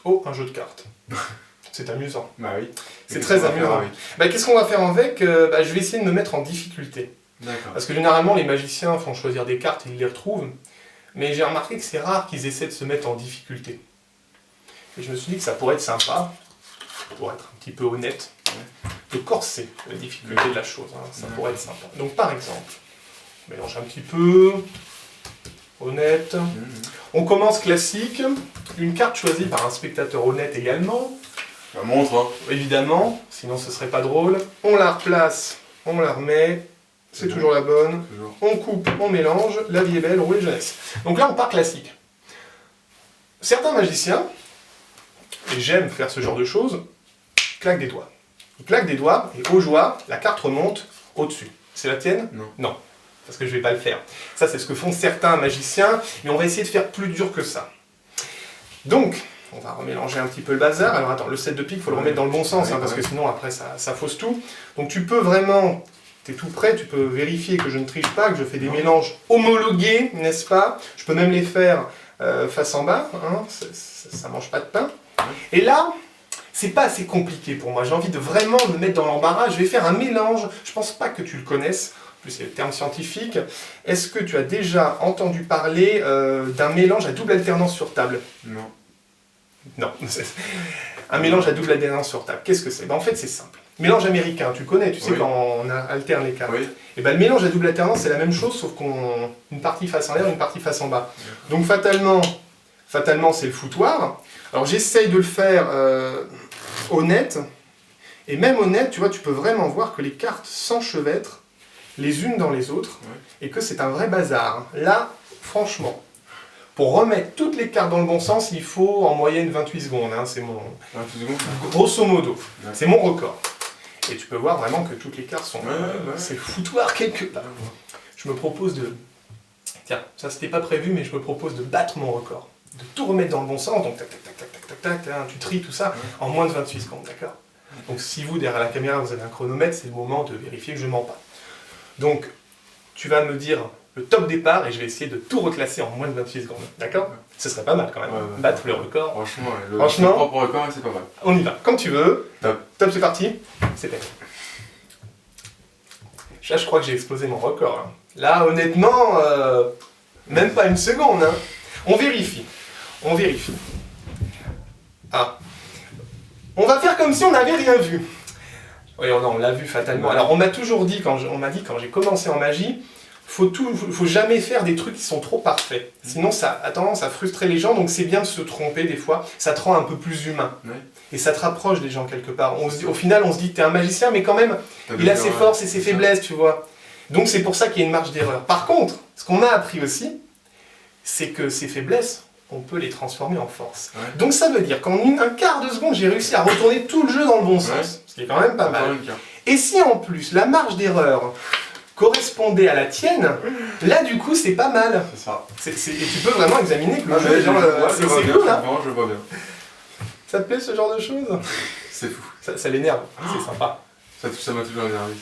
Oh, un jeu de cartes. C'est amusant. Bah oui. C'est très amusant. Bah, qu'est-ce qu'on va faire avec? Je vais essayer de me mettre en difficulté. D'accord. Parce que généralement, les magiciens font choisir des cartes et ils les retrouvent. Mais j'ai remarqué que c'est rare qu'ils essaient de se mettre en difficulté. Et je me suis dit que ça pourrait être sympa, pour être un petit peu honnête, de corser la difficulté de la chose. Hein. Ça pourrait être sympa. Donc par exemple, je mélange un petit peu, honnête. On commence classique, une carte choisie par un spectateur honnête également. La montre, hein. Évidemment, sinon ce serait pas drôle. On la replace, on la remet, c'est toujours la bonne. Toujours. On coupe, on mélange, la vie est belle, roulez jeunesse. Donc là on part classique. Certains magiciens, et j'aime faire ce genre de choses, claquent des doigts. Ils claquent des doigts et au joie, la carte remonte au-dessus. C'est la tienne? Non. Non, parce que je vais pas le faire. Ça c'est ce que font certains magiciens, mais on va essayer de faire plus dur que ça. Donc, on va remélanger un petit peu le bazar. Alors attends, le 7 de pique, il faut le remettre dans le bon sens, parce que sinon après ça fausse tout. Donc tu peux vraiment, tu es tout prêt, tu peux vérifier que je ne triche pas, que je fais des mélanges homologués, n'est-ce pas? Je peux même les faire face en bas, hein, ça mange pas de pain. Et là, c'est pas assez compliqué pour moi, j'ai envie de vraiment me mettre dans l'embarras, je vais faire un mélange, je pense pas que tu le connaisses, en plus c'est le terme scientifique. Est-ce que tu as déjà entendu parler d'un mélange à double alternance sur table? Non. Non, un mélange à double alternance sur table, qu'est-ce que c'est? En fait c'est simple. Mélange américain, tu connais, tu sais quand on alterne les cartes. Oui. Et le mélange à double alternance c'est la même chose, sauf qu'on une partie face en l'air, une partie face en bas. Donc fatalement c'est le foutoir. Alors j'essaye de le faire honnête, et même honnête, tu vois, tu peux vraiment voir que les cartes s'enchevêtrent les unes dans les autres, et que c'est un vrai bazar. Là, franchement, pour remettre toutes les cartes dans le bon sens, il faut en moyenne 28 secondes, hein, c'est mon... 28 secondes. Grosso modo, c'est mon record. Et tu peux voir vraiment que toutes les cartes sont... c'est le foutoir quelque part. Je me propose de... Tiens, ça c'était pas prévu, mais je me propose de battre mon record. De tout remettre dans le bon sens, donc tac, tac, tac, tac, tac, tac, tac, hein, tu tries tout ça en moins de 28 secondes, d'accord? Donc si vous, derrière la caméra, vous avez un chronomètre, c'est le moment de vérifier que je mens pas. Donc, tu vas me dire le top départ et je vais essayer de tout reclasser en moins de 28 secondes, d'accord? Ce serait pas mal quand même, battre le record. Franchement, le propre record, c'est pas mal. On y va, comme tu veux. Top. Top, c'est parti. C'est parti. Là, je crois que j'ai explosé mon record. Hein. Là, honnêtement, même pas une seconde. Hein. On vérifie. On vérifie. Ah. On va faire comme si on n'avait rien vu. Oui, non, on l'a vu fatalement. Alors, on m'a toujours dit, quand j'ai commencé en magie, faut jamais faire des trucs qui sont trop parfaits. Sinon, ça a tendance à frustrer les gens, donc c'est bien de se tromper des fois. Ça te rend un peu plus humain. Et ça te rapproche des gens quelque part. Au final, on se dit que t'es un magicien, mais quand même, il a ses forces et ses faiblesses, tu vois. Donc c'est pour ça qu'il y a une marge d'erreur. Par contre, ce qu'on a appris aussi, c'est que ces faiblesses, on peut les transformer en force. Donc ça veut dire qu'en un quart de seconde, j'ai réussi à retourner tout le jeu dans le bon sens. Ce qui est quand même pas mal. Et si en plus, la marge d'erreur correspondait à la tienne, là du coup c'est pas mal. C'est ça. Et tu peux vraiment examiner que le jeu, c'est cool, hein. Je vois bien. Ça te plaît ce genre de choses? C'est fou. Ça l'énerve, c'est sympa. Ça m'a toujours énervé.